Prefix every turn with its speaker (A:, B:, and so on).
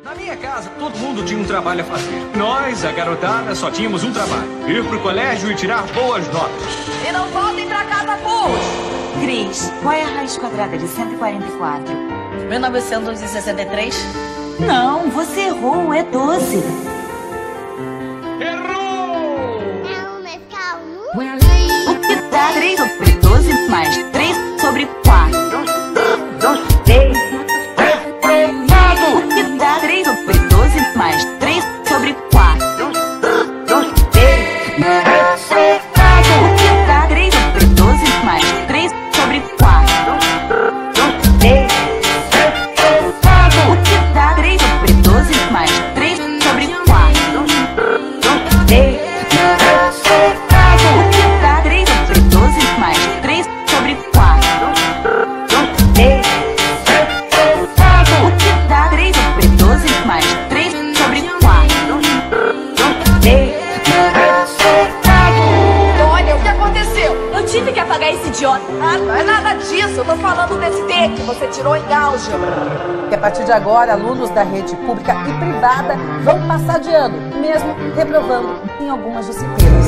A: Na minha casa, todo mundo tinha um trabalho a fazer. Nós, a garotada, só tínhamos um trabalho: ir pro colégio e tirar boas notas.
B: E não voltem pra casa, burros!
C: Cris, qual é a raiz quadrada de 144?
B: 1963?
C: Não, você errou, é 12.
A: Errou!
D: Não, mas calma.
C: O que dá 3 sobre 12 mais 3 sobre 4? O que dá 3 sobre 12 mais 3 sobre 4? O que dá 3 sobre 12 mais 3 sobre 4? O que dá 3 sobre 12 mais 3 sobre 4? O que dá 3 sobre 12 mais 3 sobre 4? O que dá 3 sobre 12 mais 3 sobre 4?
B: Olha, o que aconteceu?
E: Eu tive que apagar esse idiota.
B: Ah, não é nada disso. Eu tô falando desse T que você tirou em álgebra.
F: Que a partir de agora, alunos da rede pública e privada vão passar de ano, mesmo reprovando em algumas disciplinas.